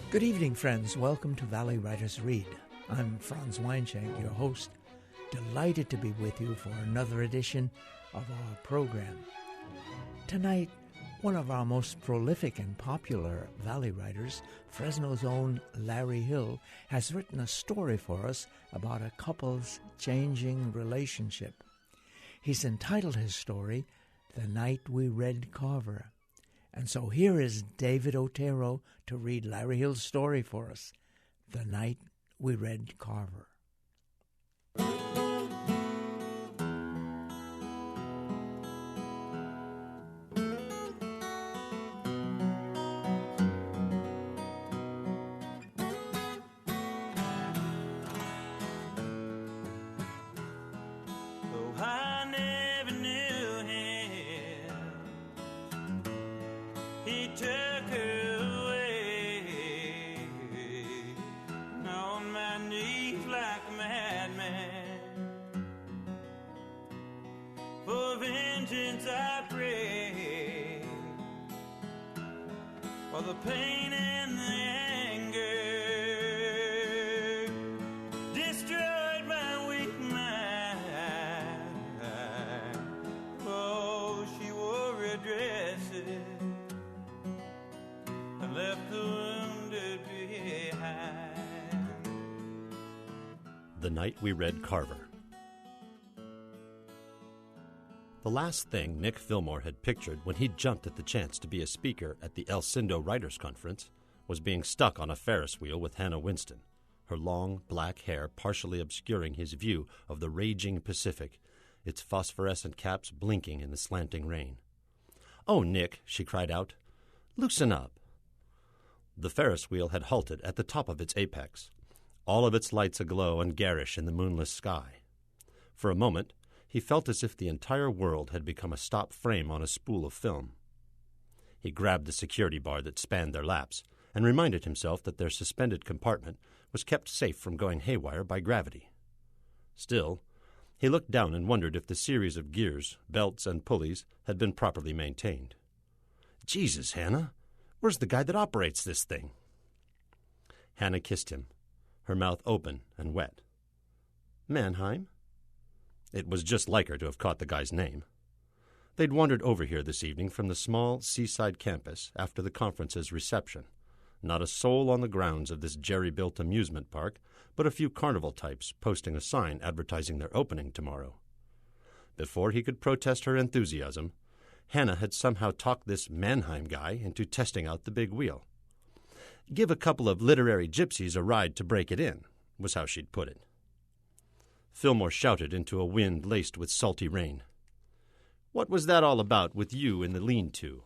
Good evening, friends. Welcome to Valley Writers Read. I'm Franz Weinshank, your host. Delighted to be with you for another edition of our program. Tonight, one of our most prolific and popular Valley writers, Fresno's own Larry Hill, has written a story for us about a couple's changing relationship. He's entitled his story, The Night We Read Carver. And so here is David Otero to read Larry Hill's story for us, The Night We Read Carver. I pray for the pain and the anger destroyed my weak mind. Oh, she wore red dresses and left the wounded behind. The Night We Read Carver. The last thing Nick Fillmore had pictured when he jumped at the chance to be a speaker at the El Cindo Writers' Conference was being stuck on a Ferris wheel with Hannah Winston, her long black hair partially obscuring his view of the raging Pacific, its phosphorescent caps blinking in the slanting rain. "Oh, Nick," she cried out, "loosen up." The Ferris wheel had halted at the top of its apex, all of its lights aglow and garish in the moonless sky. For a moment, he felt as if the entire world had become a stop frame on a spool of film. He grabbed the security bar that spanned their laps and reminded himself that their suspended compartment was kept safe from going haywire by gravity. Still, he looked down and wondered if the series of gears, belts, and pulleys had been properly maintained. "Jesus, Hannah, where's the guy that operates this thing?" Hannah kissed him, her mouth open and wet. "Mannheim?" It was just like her to have caught the guy's name. They'd wandered over here this evening from the small seaside campus after the conference's reception. Not a soul on the grounds of this jerry-built amusement park, but a few carnival types posting a sign advertising their opening tomorrow. Before he could protest her enthusiasm, Hannah had somehow talked this Mannheim guy into testing out the big wheel. "Give a couple of literary gypsies a ride to break it in," was how she'd put it. Fillmore shouted into a wind laced with salty rain. "What was that all about with you in the lean-to?"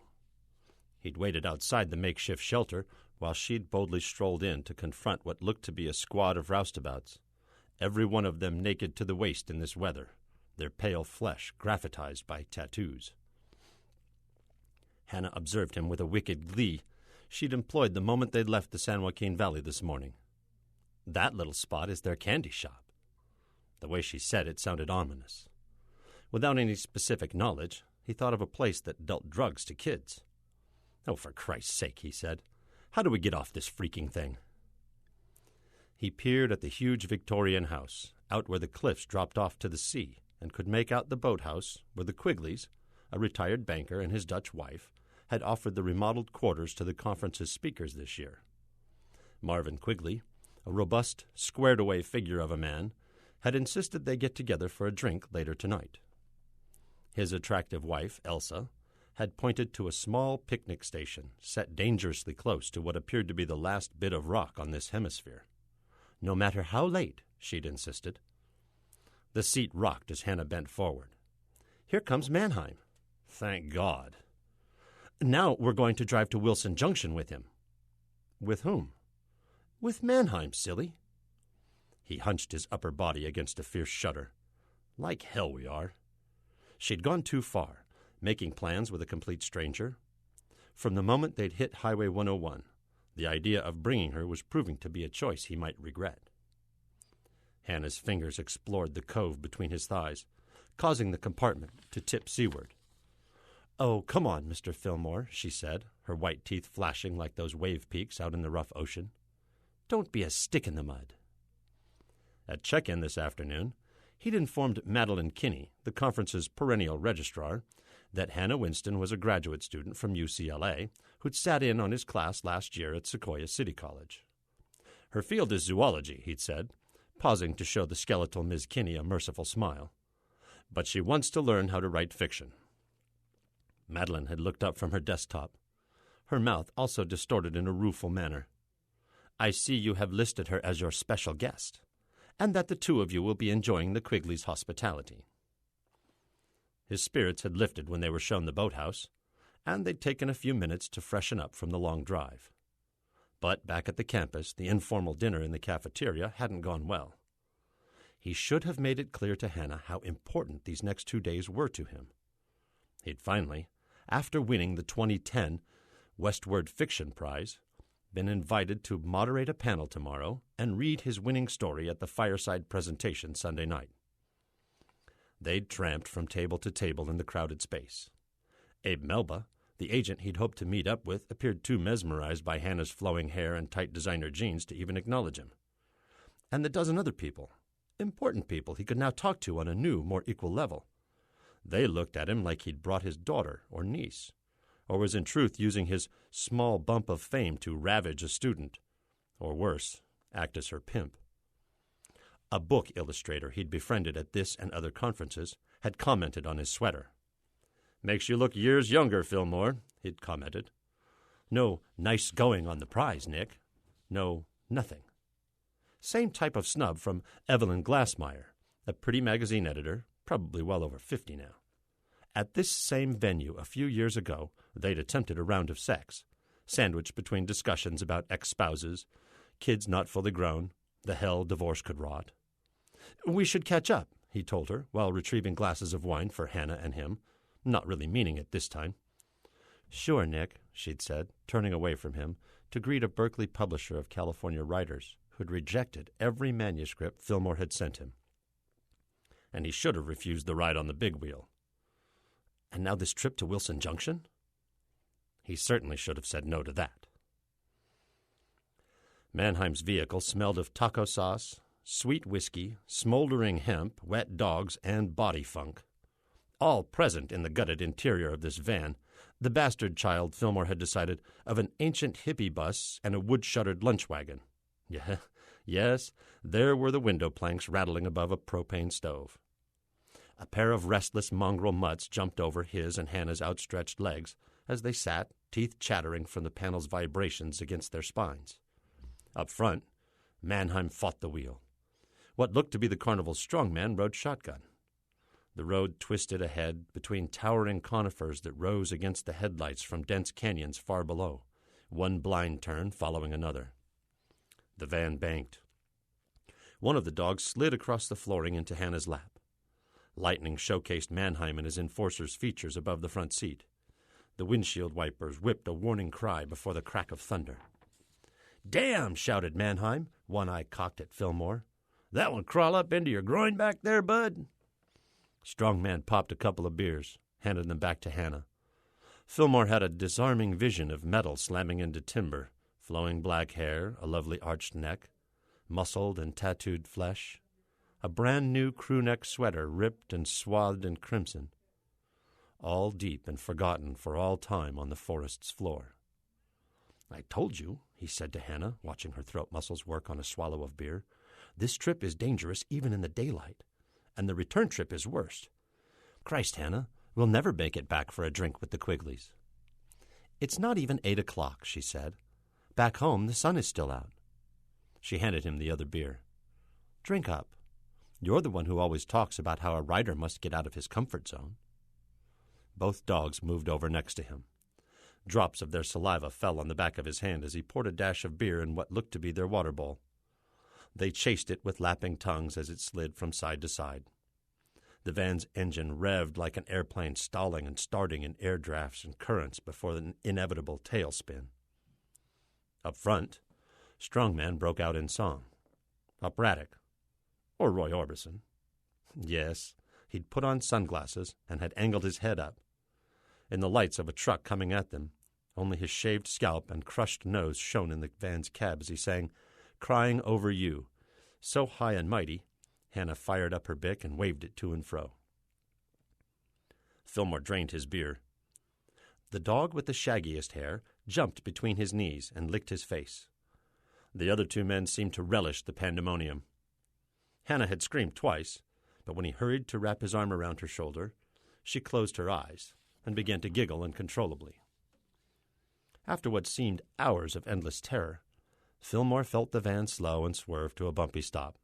He'd waited outside the makeshift shelter while she'd boldly strolled in to confront what looked to be a squad of roustabouts, every one of them naked to the waist in this weather, their pale flesh graphitized by tattoos. Hannah observed him with a wicked glee she'd employed the moment they'd left the San Joaquin Valley this morning. "That little spot is their candy shop." The way she said it sounded ominous. Without any specific knowledge, he thought of a place that dealt drugs to kids. "Oh, for Christ's sake," he said. "How do we get off this freaking thing?" He peered at the huge Victorian house, out where the cliffs dropped off to the sea, and could make out the boathouse where the Quigleys, a retired banker and his Dutch wife, had offered the remodeled quarters to the conference's speakers this year. Marvin Quigley, a robust, squared-away figure of a man, had insisted they get together for a drink later tonight. His attractive wife, Elsa, had pointed to a small picnic station set dangerously close to what appeared to be the last bit of rock on this hemisphere. No matter how late, she'd insisted. The seat rocked as Hannah bent forward. "Here comes Mannheim." "Thank God." "Now we're going to drive to Wilson Junction with him." "With whom?" "With Mannheim, silly." He hunched his upper body against a fierce shudder. "Like hell we are." She'd gone too far, making plans with a complete stranger. From the moment they'd hit Highway 101, the idea of bringing her was proving to be a choice he might regret. Hannah's fingers explored the cove between his thighs, causing the compartment to tip seaward. "Oh, come on, Mr. Fillmore," she said, her white teeth flashing like those wave peaks out in the rough ocean. "Don't be a stick in the mud." At check-in this afternoon, he'd informed Madeline Kinney, the conference's perennial registrar, that Hannah Winston was a graduate student from UCLA who'd sat in on his class last year at Sequoia City College. "Her field is zoology," he'd said, pausing to show the skeletal Ms. Kinney a merciful smile. "But she wants to learn how to write fiction." Madeline had looked up from her desktop, her mouth also distorted in a rueful manner. "I see you have listed her as your special guest, and that the two of you will be enjoying the Quigley's hospitality." His spirits had lifted when they were shown the boathouse, and they'd taken a few minutes to freshen up from the long drive. But back at the campus, the informal dinner in the cafeteria hadn't gone well. He should have made it clear to Hannah how important these next 2 days were to him. He'd finally, after winning the 2010 Westward Fiction Prize, been invited to moderate a panel tomorrow and read his winning story at the fireside presentation Sunday night. They'd tramped from table to table in the crowded space. Abe Melba, the agent he'd hoped to meet up with, appeared too mesmerized by Hannah's flowing hair and tight designer jeans to even acknowledge him. And the dozen other people, important people he could now talk to on a new, more equal level. They looked at him like he'd brought his daughter or niece, or was in truth using his small bump of fame to ravage a student, or worse, act as her pimp. A book illustrator he'd befriended at this and other conferences had commented on his sweater. "Makes you look years younger, Fillmore," he'd commented. "No nice going on the prize, Nick. No nothing." Same type of snub from Evelyn Glassmeyer, a pretty magazine editor, probably well over 50 now. At this same venue a few years ago, they'd attempted a round of sex, sandwiched between discussions about ex-spouses, kids not fully grown, the hell divorce could rot. "We should catch up," he told her, while retrieving glasses of wine for Hannah and him, not really meaning it this time. "Sure, Nick," she'd said, turning away from him to greet a Berkeley publisher of California writers who'd rejected every manuscript Fillmore had sent him. And he should have refused the ride on the big wheel. And now this trip to Wilson Junction? He certainly should have said no to that. Mannheim's vehicle smelled of taco sauce, sweet whiskey, smoldering hemp, wet dogs, and body funk. All present in the gutted interior of this van, the bastard child, Fillmore had decided, of an ancient hippie bus and a wood-shuttered lunch wagon. Yes, there were the window planks rattling above a propane stove. A pair of restless mongrel mutts jumped over his and Hannah's outstretched legs as they sat, teeth chattering from the panel's vibrations against their spines. Up front, Mannheim fought the wheel. What looked to be the carnival's strongman rode shotgun. The road twisted ahead between towering conifers that rose against the headlights from dense canyons far below, one blind turn following another. The van banked. One of the dogs slid across the flooring into Hannah's lap. Lightning showcased Mannheim and his enforcer's features above the front seat. The windshield wipers whipped a warning cry before the crack of thunder. "Damn!" shouted Mannheim, one eye cocked at Fillmore. "That one crawl up into your groin back there, bud?" Strongman popped a couple of beers, handed them back to Hannah. Fillmore had a disarming vision of metal slamming into timber, flowing black hair, a lovely arched neck, muscled and tattooed flesh, a brand-new crew-neck sweater ripped and swathed in crimson, all deep and forgotten for all time on the forest's floor. "I told you," he said to Hannah, watching her throat muscles work on a swallow of beer, "this trip is dangerous even in the daylight, and the return trip is worse. Christ, Hannah, we'll never make it back for a drink with the Quigleys." "It's not even 8 o'clock," she said. "Back home, the sun is still out." She handed him the other beer. "Drink up. You're the one who always talks about how a writer must get out of his comfort zone." Both dogs moved over next to him. Drops of their saliva fell on the back of his hand as he poured a dash of beer in what looked to be their water bowl. They chased it with lapping tongues as it slid from side to side. The van's engine revved like an airplane stalling and starting in air drafts and currents before an inevitable tailspin. Up front, Strongman broke out in song. Operatic. Or Roy Orbison. Yes, he'd put on sunglasses and had angled his head up. In the lights of a truck coming at them, only his shaved scalp and crushed nose shone in the van's cab as he sang, "Crying Over You," so high and mighty, Hannah fired up her bic and waved it to and fro. Fillmore drained his beer. The dog with the shaggiest hair jumped between his knees and licked his face. The other two men seemed to relish the pandemonium. Hannah had screamed twice, but when he hurried to wrap his arm around her shoulder, she closed her eyes and began to giggle uncontrollably. After what seemed hours of endless terror, Fillmore felt the van slow and swerve to a bumpy stop.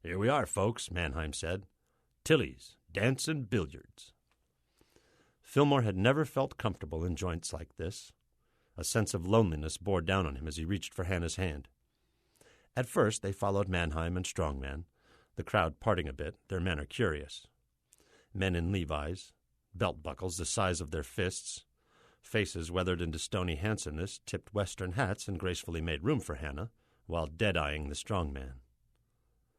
"Here we are, folks," Mannheim said. "Tilly's, dancin' billiards." Fillmore had never felt comfortable in joints like this. A sense of loneliness bore down on him as he reached for Hannah's hand. At first they followed Mannheim and Strongman, the crowd parting a bit, their manner curious. Men in Levi's, belt buckles the size of their fists, faces weathered into stony handsomeness, tipped Western hats and gracefully made room for Hannah, while dead-eyeing the strong man.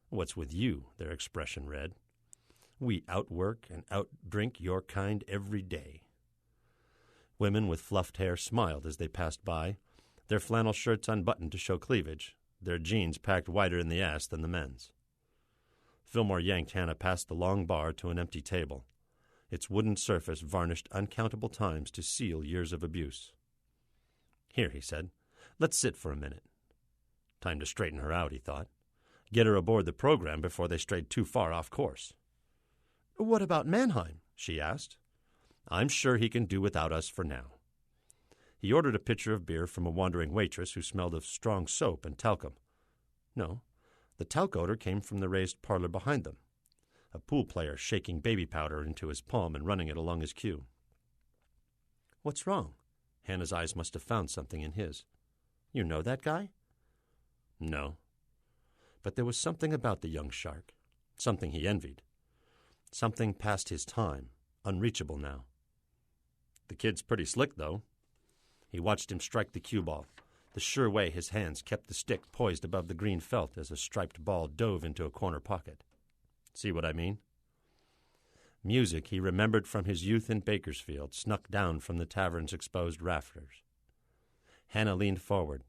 "What's with you?" their expression read. "We outwork and outdrink your kind every day." Women with fluffed hair smiled as they passed by, their flannel shirts unbuttoned to show cleavage, their jeans packed wider in the ass than the men's. Fillmore yanked Hannah past the long bar to an empty table, its wooden surface varnished uncountable times to seal years of abuse. "Here," he said, "let's sit for a minute." Time to straighten her out, he thought. Get her aboard the program before they strayed too far off course. "What about Mannheim?" she asked. "I'm sure he can do without us for now." He ordered a pitcher of beer from a wandering waitress who smelled of strong soap and talcum. No, the talc odor came from the raised parlor behind them, a pool player shaking baby powder into his palm and running it along his cue. "What's wrong?" Hannah's eyes must have found something in his. "You know that guy?" "No." But there was something about the young shark, something he envied, something past his time, unreachable now. "The kid's pretty slick, though." He watched him strike the cue ball, the sure way his hands kept the stick poised above the green felt as a striped ball dove into a corner pocket. See what I mean? Music he remembered from his youth in Bakersfield snuck down from the tavern's exposed rafters. Hannah leaned forward,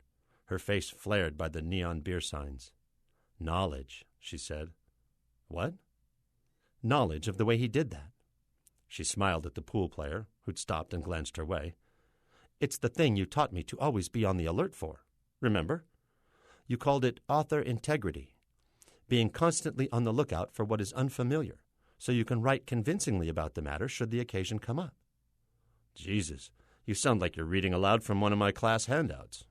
her face flared by the neon beer signs. "Knowledge," she said. "What?" "Knowledge of the way he did that." She smiled at the pool player, who'd stopped and glanced her way. "It's the thing you taught me to always be on the alert for. Remember? You called it author integrity, being constantly on the lookout for what is unfamiliar, so you can write convincingly about the matter should the occasion come up." "Jesus, you sound like you're reading aloud from one of my class handouts."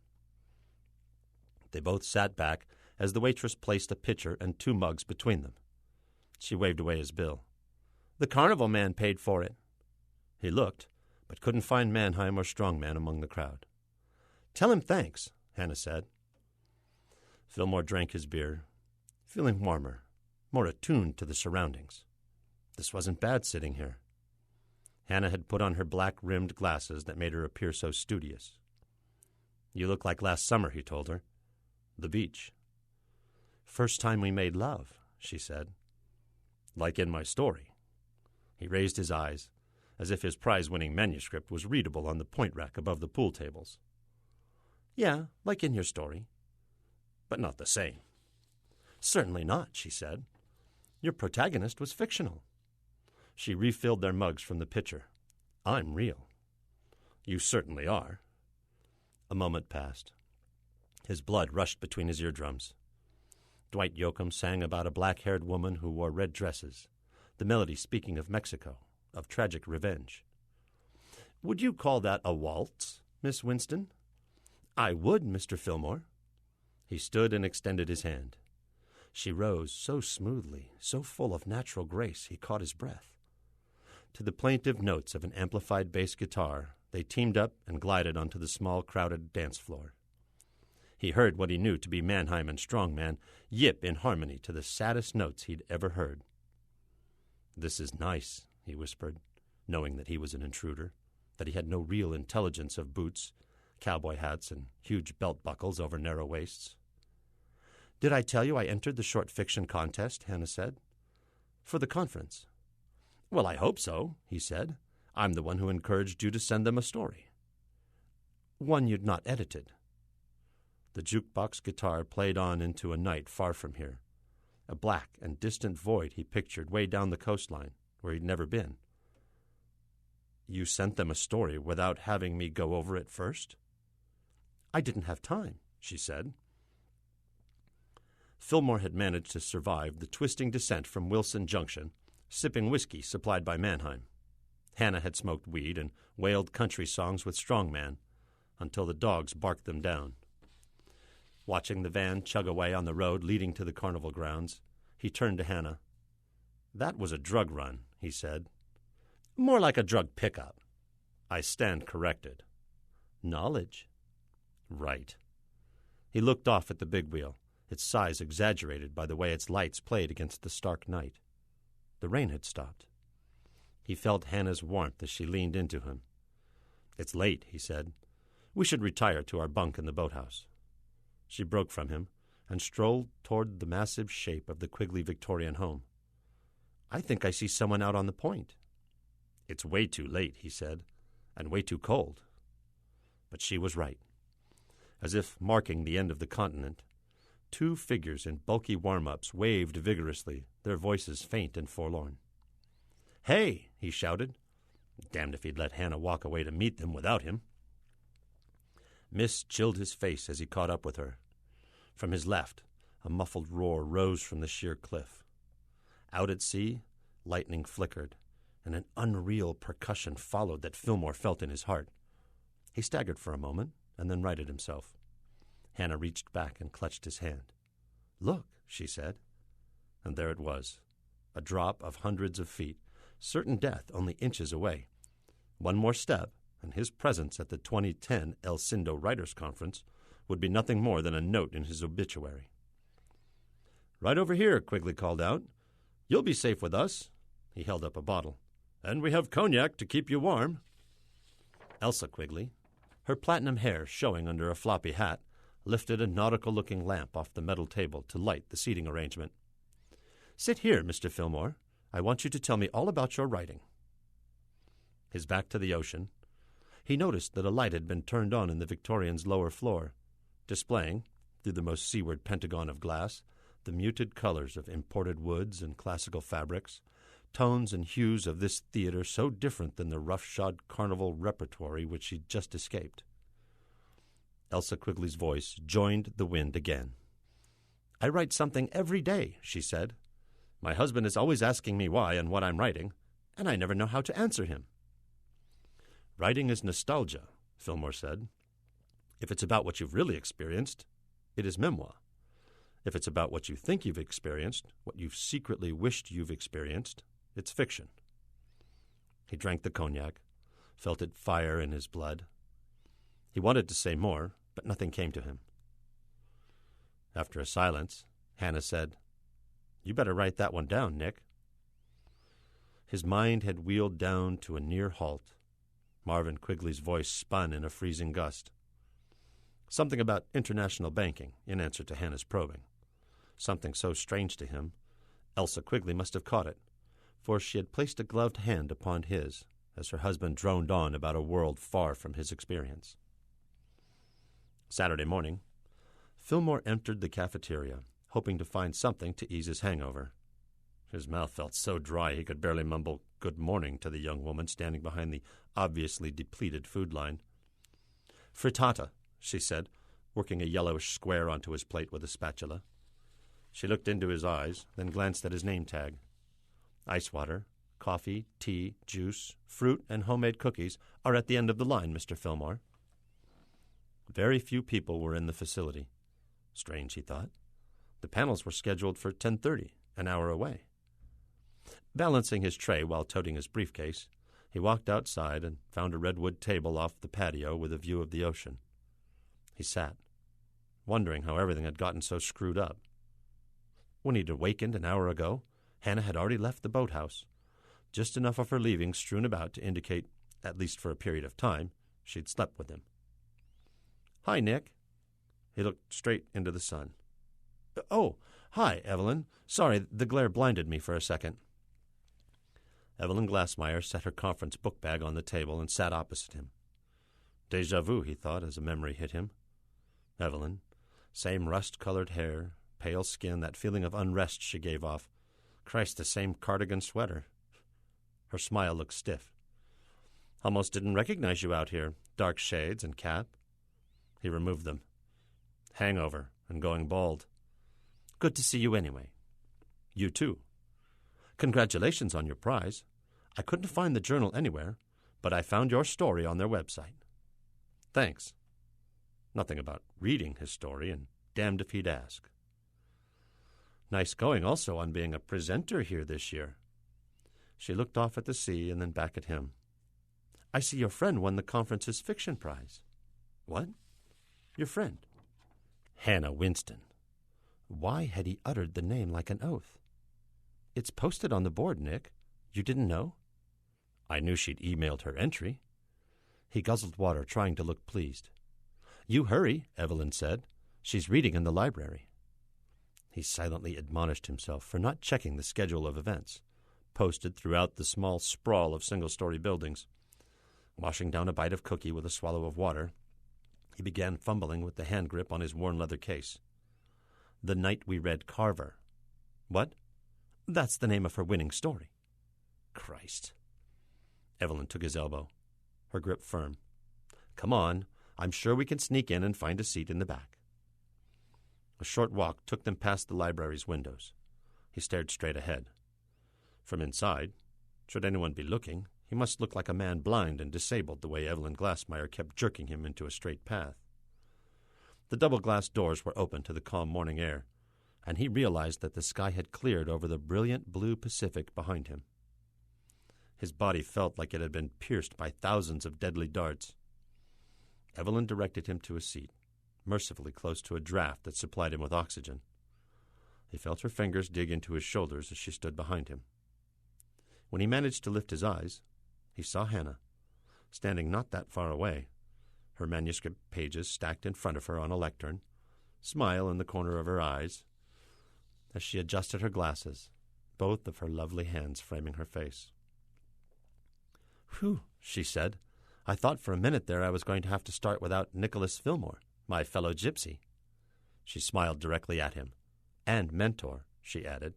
They both sat back as the waitress placed a pitcher and 2 mugs between them. She waved away his bill. "The carnival man paid for it." He looked, but couldn't find Mannheim or Strongman among the crowd. "Tell him thanks," Hannah said. Fillmore drank his beer, feeling warmer, more attuned to the surroundings. This wasn't bad sitting here. Hannah had put on her black-rimmed glasses that made her appear so studious. "You look like last summer," he told her. "The beach." "First time we made love," she said. "Like in my story." He raised his eyes, as if his prize-winning manuscript was readable on the point rack above the pool tables. "Yeah, like in your story." "But not the same." "Certainly not," she said. "Your protagonist was fictional." She refilled their mugs from the pitcher. "I'm real." "You certainly are." A moment passed. His blood rushed between his eardrums. Dwight Yoakam sang about a black-haired woman who wore red dresses, the melody speaking of Mexico, of tragic revenge. "Would you call that a waltz, Miss Winston?" "I would, Mr. Fillmore." He stood and extended his hand. She rose so smoothly, so full of natural grace, he caught his breath. To the plaintive notes of an amplified bass guitar, they teamed up and glided onto the small, crowded dance floor. He heard what he knew to be Mannheim and Strongman yip in harmony to the saddest notes he'd ever heard. "This is nice," he whispered, knowing that he was an intruder, that he had no real intelligence of boots, cowboy hats, and huge belt buckles over narrow waists. "Did I tell you I entered the short fiction contest?" Hannah said. "For the conference." "Well, I hope so," he said. I'm the one who encouraged you to send them a story. One you'd not edited. The jukebox guitar played on into a night far from here, a black and distant void he pictured way down the coastline, where he'd never been. You sent them a story without having me go over it first? I didn't have time, she said. Fillmore had managed to survive the twisting descent from Wilson Junction, sipping whiskey supplied by Mannheim. Hannah had smoked weed and wailed country songs with Strongman until the dogs barked them down. Watching the van chug away on the road leading to the carnival grounds, he turned to Hannah. That was a drug run, he said. More like a drug pickup. I stand corrected. Knowledge. Right. He looked off at the big wheel, its size exaggerated by the way its lights played against the stark night. The rain had stopped. He felt Hannah's warmth as she leaned into him. It's late, he said. We should retire to our bunk in the boathouse. She broke from him and strolled toward the massive shape of the Quigley Victorian home. I think I see someone out on the point. It's way too late, he said, and way too cold. But she was right. As if marking the end of the continent, two figures in bulky warm-ups waved vigorously, their voices faint and forlorn. Hey, he shouted. Damned if he'd let Hannah walk away to meet them without him. Mist chilled his face as he caught up with her. From his left, a muffled roar rose from the sheer cliff. Out at sea, lightning flickered, and an unreal percussion followed that Fillmore felt in his heart. He staggered for a moment, and then righted himself. Hannah reached back and clutched his hand. Look, she said. And there it was, a drop of hundreds of feet, certain death only inches away. One more step, and his presence at the 2010 El Cindo Writers' Conference would be nothing more than a note in his obituary. Right over here, Quigley called out. You'll be safe with us. He held up a bottle. And we have cognac to keep you warm. Elsa Quigley, her platinum hair showing under a floppy hat, lifted a nautical-looking lamp off the metal table to light the seating arrangement. Sit here, Mr. Fillmore. I want you to tell me all about your writing. His back to the ocean, he noticed that a light had been turned on in the Victorian's lower floor, displaying, through the most seaward pentagon of glass, the muted colors of imported woods and classical fabrics, tones and hues of this theater so different than the roughshod carnival repertory which she'd just escaped. Elsa Quigley's voice joined the wind again. I write something every day, she said. My husband is always asking me why and what I'm writing, and I never know how to answer him. Writing is nostalgia, Fillmore said. If it's about what you've really experienced, it is memoir. If it's about what you think you've experienced, what you've secretly wished you've experienced, it's fiction. He drank the cognac, felt it fire in his blood. He wanted to say more, but nothing came to him. After a silence, Hannah said, You better write that one down, Nick. His mind had wheeled down to a near halt. Marvin Quigley's voice spun in a freezing gust. Something about international banking, in answer to Hannah's probing. Something so strange to him, Elsa Quigley must have caught it, for she had placed a gloved hand upon his as her husband droned on about a world far from his experience. Saturday morning, Fillmore entered the cafeteria, hoping to find something to ease his hangover. His mouth felt so dry he could barely mumble good morning to the young woman standing behind the obviously depleted food line. Frittata, she said, working a yellowish square onto his plate with a spatula. She looked into his eyes, then glanced at his name tag. Ice water, coffee, tea, juice, fruit, and homemade cookies are at the end of the line, Mr. Fillmore. Very few people were in the facility. Strange, he thought. The panels were scheduled for 10:30, an hour away. Balancing his tray while toting his briefcase, he walked outside and found a redwood table off the patio with a view of the ocean. He sat, wondering how everything had gotten so screwed up. When he'd awakened an hour ago, Hannah had already left the boathouse, just enough of her leaving strewn about to indicate, at least for a period of time, she'd slept with him. Hi, Nick. He looked straight into the sun. Oh, hi, Evelyn. Sorry, the glare blinded me for a second. Evelyn Glassmeyer set her conference book bag on the table and sat opposite him. Déjà vu, he thought, as a memory hit him. Evelyn, same rust-colored hair, pale skin, that feeling of unrest she gave off. Christ, the same cardigan sweater. Her smile looked stiff. Almost didn't recognize you out here. Dark shades and cap. He removed them. Hangover and going bald. Good to see you anyway. You too. Congratulations on your prize. I couldn't find the journal anywhere, but I found your story on their website. Thanks. Nothing about reading his story, and damned if he'd ask. Nice going also on being a presenter here this year. She looked off at the sea and then back at him. I see your friend won the conference's fiction prize. What? Your friend? Hannah Winston. Why had he uttered the name like an oath? It's posted on the board, Nick. You didn't know? I knew she'd emailed her entry. He guzzled water, trying to look pleased. You hurry, Evelyn said. She's reading in the library. He silently admonished himself for not checking the schedule of events, posted throughout the small sprawl of single-story buildings. Washing down a bite of cookie with a swallow of water, he began fumbling with the hand grip on his worn leather case. The Night We Read Carver. What? That's the name of her winning story. Christ. Evelyn took his elbow, her grip firm. Come on, I'm sure we can sneak in and find a seat in the back. A short walk took them past the library's windows. He stared straight ahead. From inside, should anyone be looking, he must look like a man blind and disabled the way Evelyn Glassmeyer kept jerking him into a straight path. The double-glass doors were open to the calm morning air, and he realized that the sky had cleared over the brilliant blue Pacific behind him. His body felt like it had been pierced by thousands of deadly darts. Evelyn directed him to a seat, mercifully close to a draft that supplied him with oxygen. He felt her fingers dig into his shoulders as she stood behind him. When he managed to lift his eyes, he saw Hannah, standing not that far away, her manuscript pages stacked in front of her on a lectern, smile in the corner of her eyes, as she adjusted her glasses, both of her lovely hands framing her face. Whew, she said. I thought for a minute there I was going to have to start without Nicholas Fillmore, my fellow gypsy. She smiled directly at him. And mentor, she added.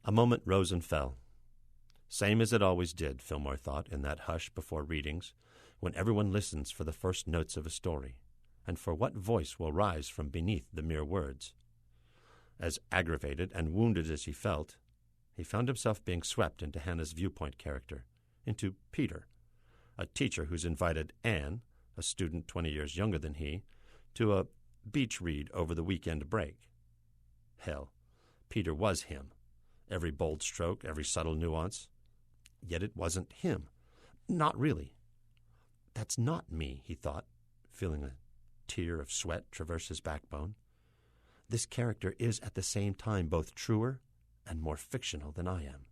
A moment rose and fell. Same as it always did, Fillmore thought, in that hush before readings, when everyone listens for the first notes of a story, and for what voice will rise from beneath the mere words. As aggravated and wounded as he felt, he found himself being swept into Hannah's viewpoint character, into Peter, a teacher who's invited Anne, a student 20 years younger than he, to a beach read over the weekend break. Hell, Peter was him, every bold stroke, every subtle nuance. Yet it wasn't him. Not really. That's not me, he thought, feeling a tear of sweat traverse his backbone. This character is at the same time both truer and more fictional than I am.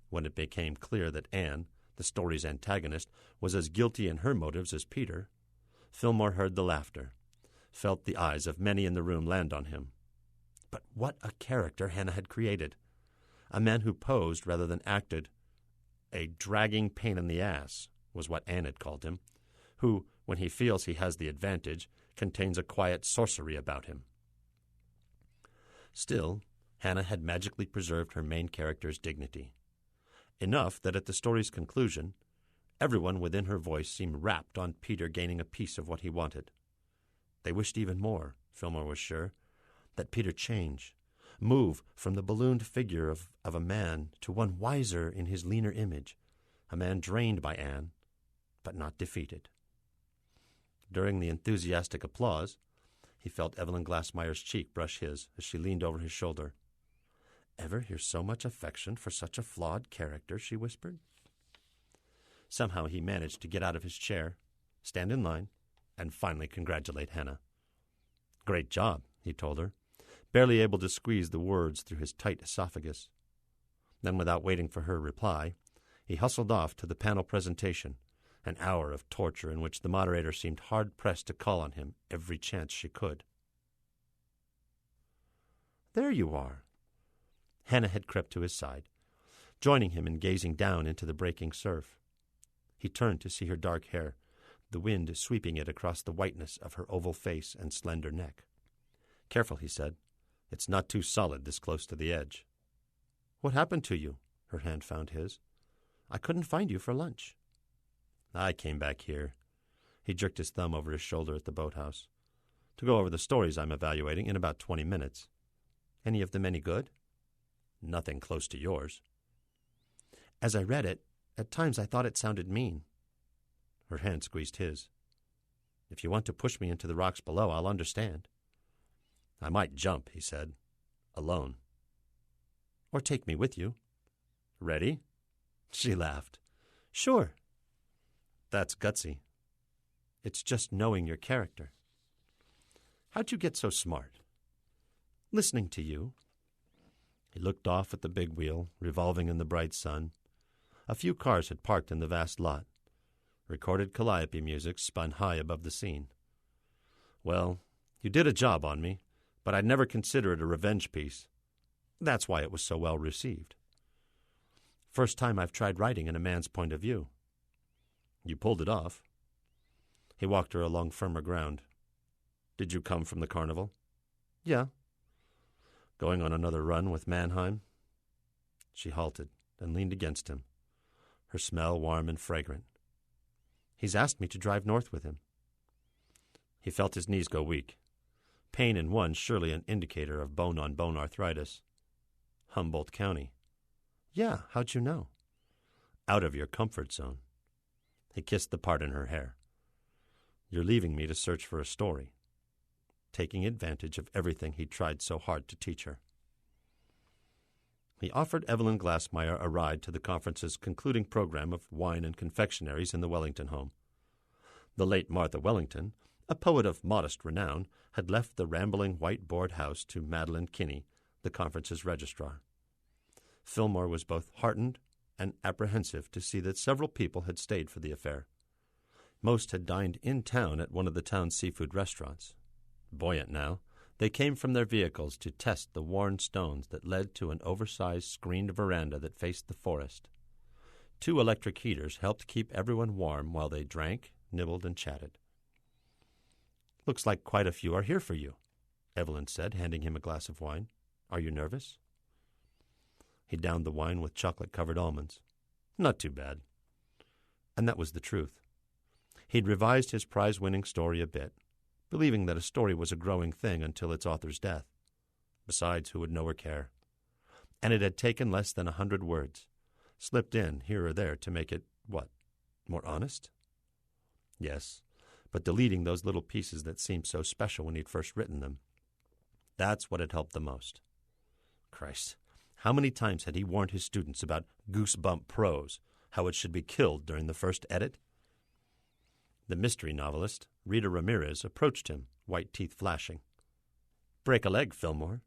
When it became clear that Anne, the story's antagonist, was as guilty in her motives as Peter, Fillmore heard the laughter, felt the eyes of many in the room land on him. But what a character Hannah had created! A man who posed rather than acted. A dragging pain in the ass was what Anne had called him, who, when he feels he has the advantage, contains a quiet sorcery about him. Still, Hannah had magically preserved her main character's dignity. Enough that at the story's conclusion, everyone within her voice seemed rapt on Peter gaining a piece of what he wanted. They wished even more, Fillmore was sure, that Peter change, move from the ballooned figure of a man to one wiser in his leaner image, a man drained by Anne, but not defeated. During the enthusiastic applause, he felt Evelyn Glassmeyer's cheek brush his as she leaned over his shoulder. "Ever hear so much affection for such a flawed character?" she whispered. Somehow he managed to get out of his chair, stand in line, and finally congratulate Hannah. "Great job," he told her, barely able to squeeze the words through his tight esophagus. Then, without waiting for her reply, he hustled off to the panel presentation, an hour of torture in which the moderator seemed hard-pressed to call on him every chance she could. "There you are." Hannah had crept to his side. joining him in gazing down into the breaking surf. He turned to see her dark hair, the wind sweeping it across the whiteness of her oval face and slender neck. "Careful," he said. "It's not too solid this close to the edge." "What happened to you?" Her hand found his. "I couldn't find you for lunch." "I came back here." He jerked his thumb over his shoulder at the boathouse. "To go over the stories I'm evaluating in about 20 minutes. "Any of them any good?" "Nothing close to yours." "As I read it, at times I thought it sounded mean." Her hand squeezed his. "If you want to push me into the rocks below, I'll understand." "I might jump," he said. "Alone." "Or take me with you." "Ready?" She laughed. "Sure." "That's gutsy." "It's just knowing your character." "How'd you get so smart?" "Listening to you." He looked off at the big wheel, revolving in the bright sun. A few cars had parked in the vast lot. Recorded calliope music spun high above the scene. "Well, you did a job on me, but I'd never consider it a revenge piece. That's why it was so well received." "First time I've tried writing in a man's point of view." "You pulled it off." He walked her along firmer ground. "Did you come from the carnival?" "Yeah." "Going on another run with Mannheim?" She halted and leaned against him, her smell warm and fragrant. "He's asked me to drive north with him." He felt his knees go weak. Pain in one surely an indicator of bone-on-bone arthritis. "Humboldt County." "Yeah, how'd you know?" "Out of your comfort zone." He kissed the part in her hair. "You're leaving me to search for a story." Taking advantage of everything he'd tried so hard to teach her. He offered Evelyn Glassmeyer a ride to the conference's concluding program of wine and confectionaries in the Wellington home. The late Martha Wellington, a poet of modest renown, had left the rambling white board house to Madeline Kinney, the conference's registrar. Fillmore was both heartened and apprehensive to see that several people had stayed for the affair. Most had dined in town at one of the town's seafood restaurants. Buoyant now, they came from their vehicles to test the worn stones that led to an oversized screened veranda that faced the forest. 2 electric heaters helped keep everyone warm while they drank, nibbled, and chatted. "Looks like quite a few are here for you," Evelyn said, handing him a glass of wine. "Are you nervous?" He downed the wine with chocolate-covered almonds. "Not too bad." And that was the truth. He'd revised his prize-winning story a bit, believing that a story was a growing thing until its author's death. Besides, who would know or care? And it had taken less than 100 words, slipped in here or there to make it, more honest? Yes, but deleting those little pieces that seemed so special when he'd first written them. That's what had helped the most. Christ, how many times had he warned his students about goosebump prose, how it should be killed during the first edit? The mystery novelist, Rita Ramirez, approached him, white teeth flashing. "Break a leg, Fillmore."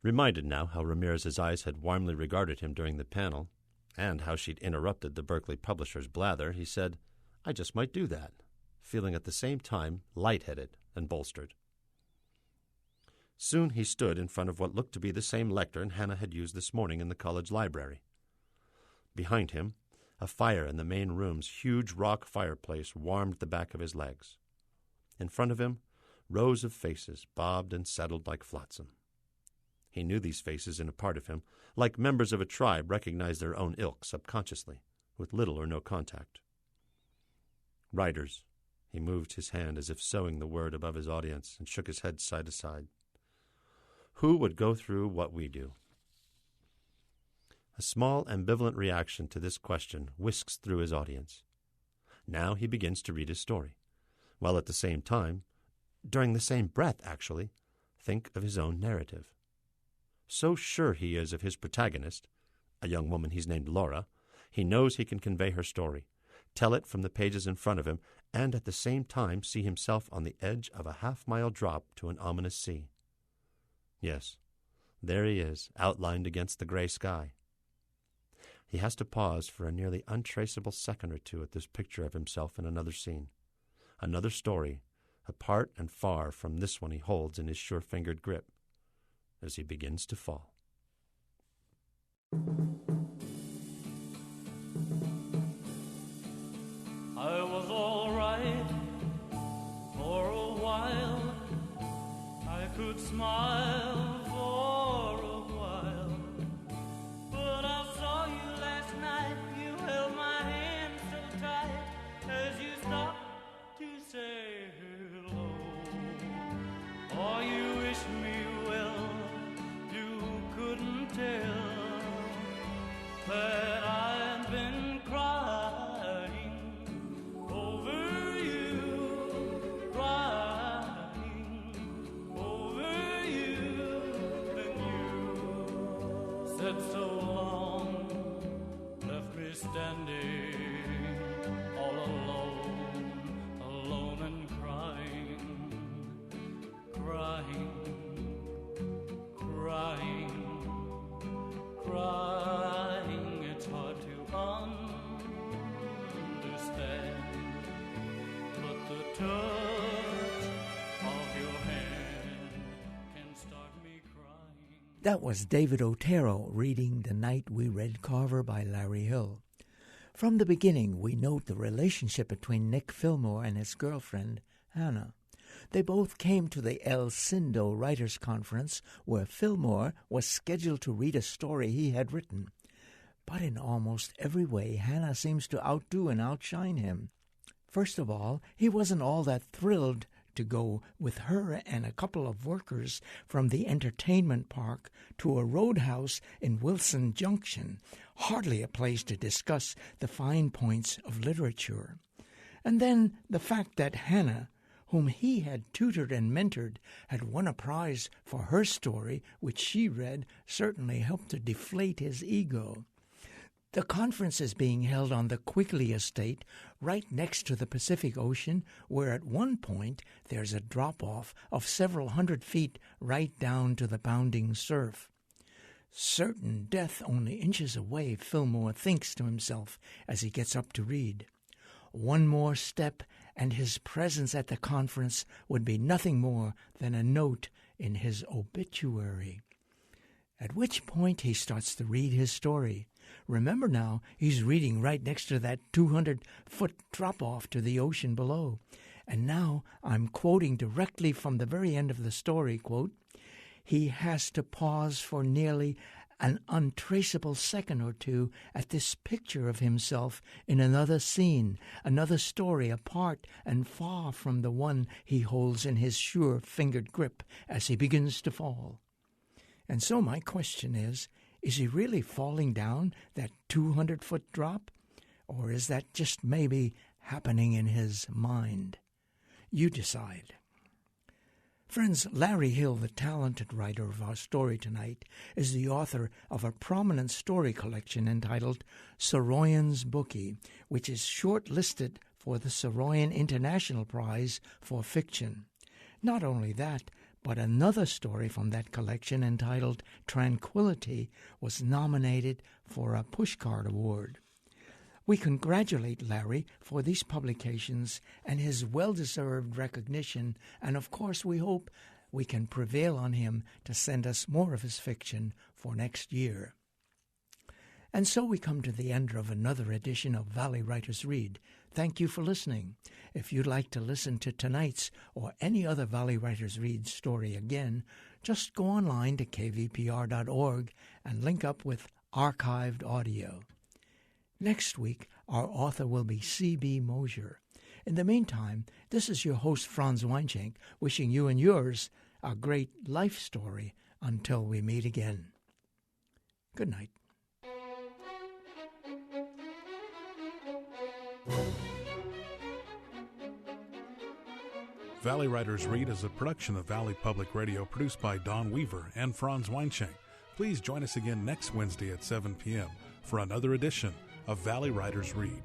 Reminded now how Ramirez's eyes had warmly regarded him during the panel, and how she'd interrupted the Berkeley publisher's blather, he said, "I just might do that," feeling at the same time lightheaded and bolstered. Soon he stood in front of what looked to be the same lectern Hannah had used this morning in the college library. Behind him, a fire in the main room's huge rock fireplace warmed the back of his legs. In front of him, rows of faces bobbed and settled like flotsam. He knew these faces in a part of him, like members of a tribe recognize their own ilk subconsciously, with little or no contact. "Writers," he moved his hand as if sowing the word above his audience, and shook his head side to side. "Who would go through what we do?" A small ambivalent reaction to this question whisks through his audience. Now he begins to read his story, while at the same time, during the same breath actually, think of his own narrative. So sure he is of his protagonist, a young woman he's named Laura, he knows he can convey her story, tell it from the pages in front of him, and at the same time see himself on the edge of a half-mile drop to an ominous sea. Yes, there he is, outlined against the gray sky. He has to pause for a nearly untraceable second or two at this picture of himself in another scene, another story, apart and far from this one he holds in his sure-fingered grip, as he begins to fall. smile for a while. But I saw you last night, you held my hand so tight as you stopped to say hello. Oh, you wish me well, you couldn't tell that I've been crying over you, crying over you, and you said so long, left me standing all alone, alone and crying, crying, crying, crying. It's hard to understand, but the touch of your hand can start me crying. That was David Otero reading The Night We Read Carver by Larry Hill. From the beginning, we note the relationship between Nick Fillmore and his girlfriend, Hannah. They both came to the El Cindo Writers' Conference, where Fillmore was scheduled to read a story he had written. But in almost every way, Hannah seems to outdo and outshine him. First of all, he wasn't all that thrilled to go with her and a couple of workers from the entertainment park to a roadhouse in Wilson Junction, hardly a place to discuss the fine points of literature. And then the fact that Hannah, whom he had tutored and mentored, had won a prize for her story, which she read, certainly helped to deflate his ego. The conference is being held on the Quigley estate, right next to the Pacific Ocean, where at one point there's a drop-off of several hundred feet right down to the pounding surf. Certain death only inches away, Fillmore thinks to himself as he gets up to read. One more step, and his presence at the conference would be nothing more than a note in his obituary. At which point he starts to read his story. Remember now, he's reading right next to that 200-foot drop-off to the ocean below. And now I'm quoting directly from the very end of the story, quote, "He has to pause for nearly an untraceable second or two at this picture of himself in another scene, another story apart and far from the one he holds in his sure-fingered grip as he begins to fall." And so my question is he really falling down that 200-foot drop? Or is that just maybe happening in his mind? You decide. Friends, Larry Hill, the talented writer of our story tonight, is the author of a prominent story collection entitled Saroyan's Bookie, which is shortlisted for the Saroyan International Prize for Fiction. Not only that, but another story from that collection entitled Tranquility was nominated for a Pushcart Award. We congratulate Larry for these publications and his well-deserved recognition, and of course we hope we can prevail on him to send us more of his fiction for next year. And so we come to the end of another edition of Valley Writers Read. Thank you for listening. If you'd like to listen to tonight's or any other Valley Writers Read story again, just go online to kvpr.org and link up with archived audio. Next week, our author will be C.B. Mosier. In the meantime, this is your host, Franz Weinschenk, wishing you and yours a great life story until we meet again. Good night. Valley Writers Read is a production of Valley Public Radio produced by Don Weaver and Franz Weinschenk. Please join us again next Wednesday at 7 p.m. for another edition of Valley Writers Read.